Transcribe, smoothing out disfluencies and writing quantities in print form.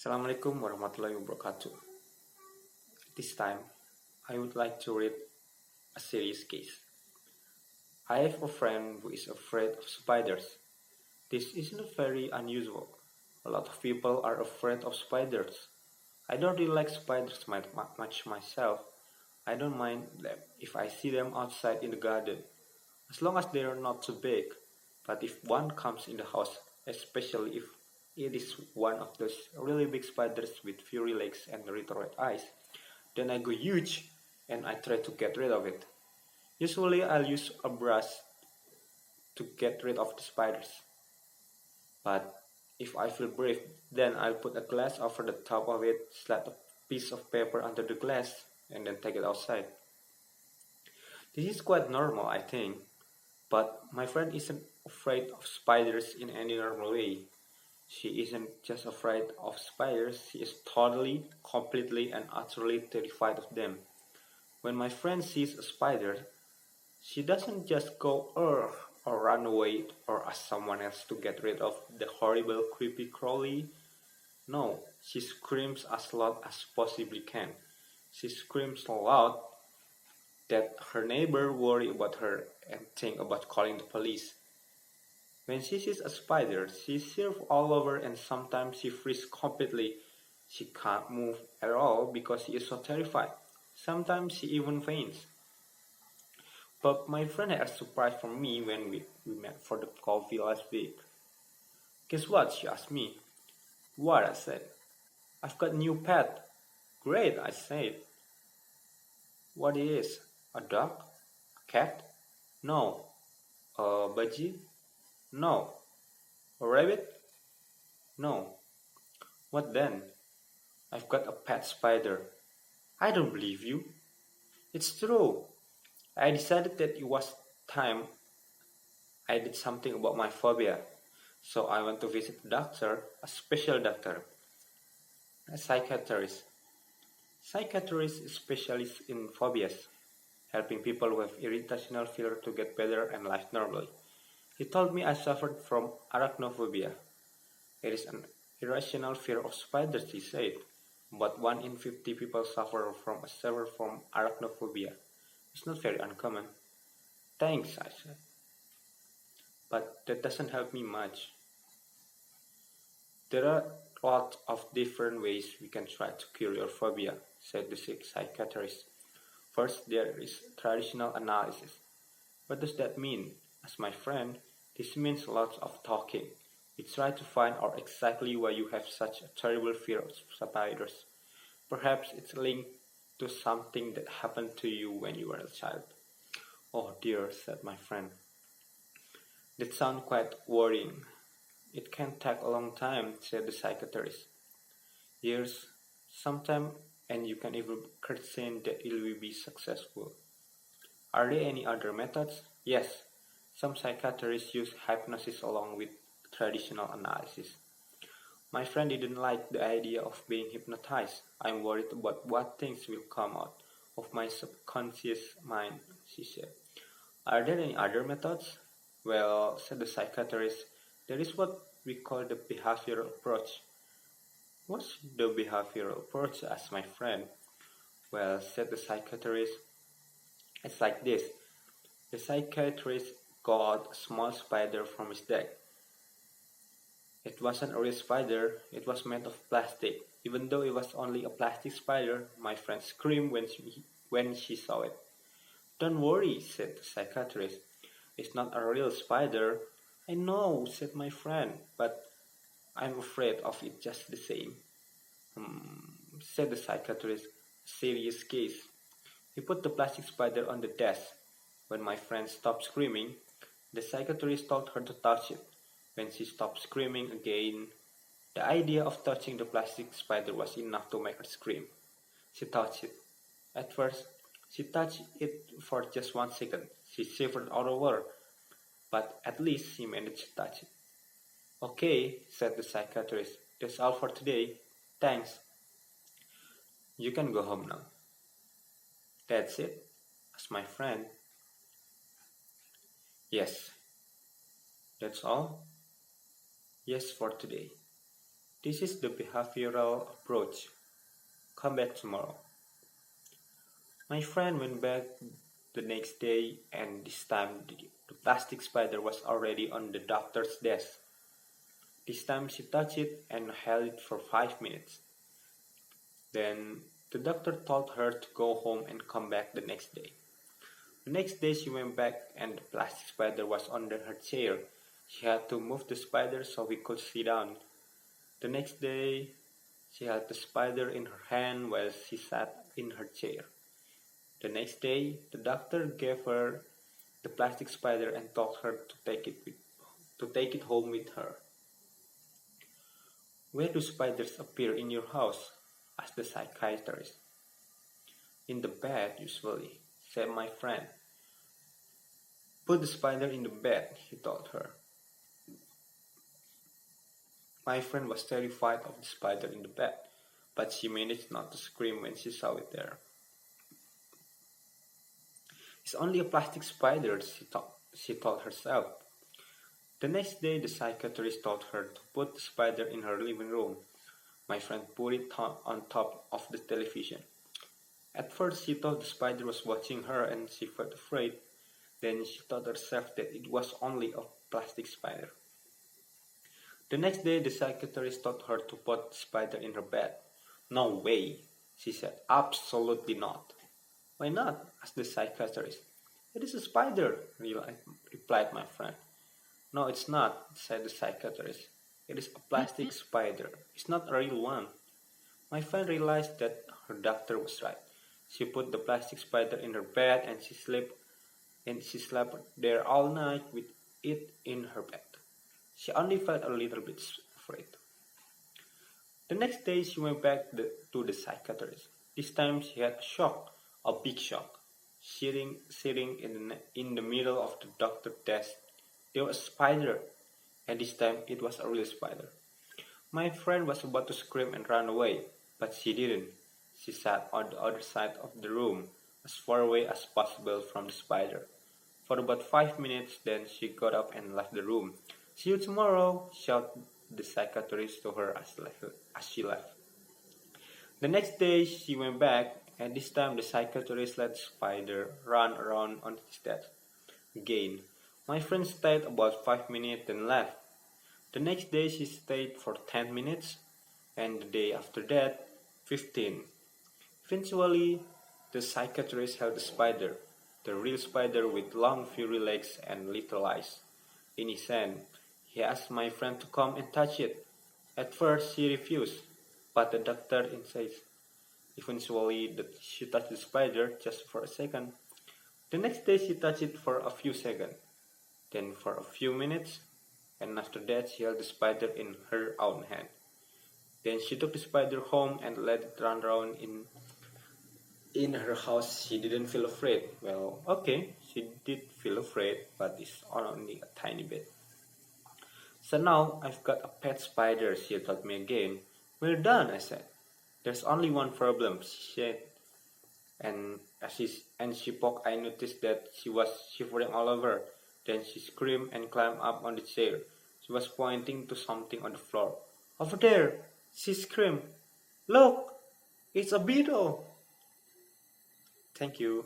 Assalamualaikum warahmatullahi wabarakatuh. This time, I would like to read a serious case. I have a friend who is afraid of spiders. This isn't very unusual. A lot of people are afraid of spiders. I don't really like spiders much myself. I don't mind them if I see them outside in the garden, as long as they are not too big. But if one comes in the house, especially if it is one of those really big spiders with furry legs and little red eyes, then I go huge and I try to get rid of it. Usually I'll use a brush to get rid of the spiders. But if I feel brave, then I'll put a glass over the top of it, slide a piece of paper under the glass, and then take it outside. This is quite normal, I think, but my friend isn't afraid of spiders in any normal way. She isn't just afraid of spiders, she is totally, completely, and utterly terrified of them. When my friend sees a spider, she doesn't just go ugh or run away or ask someone else to get rid of the horrible creepy crawly. No, she screams as loud as possibly can. She screams so loud that her neighbor worry about her and think about calling the police. When she sees a spider, she shivers all over and sometimes she freezes completely. She can't move at all because she is so terrified. Sometimes she even faints. But my friend had a surprise for me when we met for the coffee last week. Guess what? She asked me. What? I said. I've got a new pet. Great, I said. What is? A dog? A cat? No. A budgie? No. A rabbit? No. What then? I've got a pet spider. I don't believe you. It's true. I decided that it was time I did something about my phobia. So I went to visit a doctor, a special doctor, a psychiatrist. Psychiatrist is specialist in phobias, helping people who have irrational fear to get better and live normally. He told me I suffered from arachnophobia. It is an irrational fear of spiders, he said. But 1 in 50 people suffer from a severe form arachnophobia. It's not very uncommon. Thanks, I said. But that doesn't help me much. There are lots of different ways we can try to cure your phobia, said the psychiatrist. First, there is traditional analysis. What does that mean? Asked my friend. This means lots of talking. We try to find out exactly why you have such a terrible fear of spiders. Perhaps it's linked to something that happened to you when you were a child. Oh dear, said my friend. That sounds quite worrying. It can take a long time, said the psychiatrist. Years, sometime, and you can even pretend that it will be successful. Are there any other methods? Yes, some psychiatrists use hypnosis along with traditional analysis. My friend didn't like the idea of being hypnotized. I'm worried about what things will come out of my subconscious mind, she said. Are there any other methods? Well, said the psychiatrist, there is what we call the behavioral approach. What's the behavioral approach? Asked my friend. Well, said the psychiatrist, it's like this. The psychiatrist got a small spider from his deck. It wasn't a real spider, it was made of plastic. Even though it was only a plastic spider, my friend screamed when she saw it. Don't worry, said the psychiatrist. It's not a real spider. I know, said my friend, but I'm afraid of it just the same. Said the psychiatrist, serious case. He put the plastic spider on the desk. When my friend stopped screaming, the psychiatrist told her to touch it. When she stopped screaming again, the idea of touching the plastic spider was enough to make her scream. She touched it. At first, she touched it for just 1 second. She shivered all over, but at least she managed to touch it. Okay, said the psychiatrist. That's all for today. Thanks. You can go home now. That's it? Asked my friend. Yes. That's all? Yes, for today. This is the behavioral approach. Come back tomorrow. My friend went back the next day, and this time the plastic spider was already on the doctor's desk. This time she touched it and held it for 5 minutes. Then the doctor told her to go home and come back the next day. The next day she went back and the plastic spider was under her chair. She had to move the spider so he could sit down. The next day she had the spider in her hand while she sat in her chair. The next day the doctor gave her the plastic spider and told her to take it home with her. Where do spiders appear in your house? Asked the psychiatrist. In the bed, usually, said my friend. Put the spider in the bed, he told her. My friend was terrified of the spider in the bed, but she managed not to scream when she saw it there. It's only a plastic spider, she told herself. The next day, the psychiatrist told her to put the spider in her living room. My friend put it on top of the television. At first, she thought the spider was watching her and she felt afraid. Then she told herself that it was only a plastic spider. The next day, the psychiatrist told her to put the spider in her bed. No way, she said. Absolutely not. Why not? Asked the psychiatrist. It is a spider, replied my friend. No, it's not, said the psychiatrist. It is a plastic spider. It's not a real one. My friend realized that her doctor was right. She put the plastic spider in her bed and she slept there all night with it in her bed. She only felt a little bit afraid. The next day she went back to the psychiatrist. This time she had a shock, a big shock. Sitting in the middle of the doctor's desk, there was a spider, and this time it was a real spider. My friend was about to scream and run away, but she didn't. She sat on the other side of the room, as far away as possible from the spider. For about 5 minutes, then she got up and left the room. See you tomorrow, shouted the psychiatrist to her as she left. The next day she went back, and this time the psychiatrist let the spider run around on his desk again. My friend stayed about 5 minutes and left. The next day she stayed for 10 minutes, and the day after that, 15. Eventually, the psychiatrist held the spider, the real spider with long furry legs and little eyes, in his hand. He asked my friend to come and touch it. At first she refused, but the doctor insisted. Eventually she touched the spider just for a second. The next day she touched it for a few seconds, then for a few minutes, and after that she held the spider in her own hand. Then she took the spider home and let it run around in her house. She didn't feel afraid. Well, okay, she did feel afraid, but it's only a tiny bit. So now I've got a pet spider, she told me again. We're done, I said. There's only one problem, she said. And as she poked, I noticed that she was shivering all over. Then she screamed and climbed up on the chair. She was pointing to something on the floor. Over there, she screamed. Look, it's a beetle. Thank you.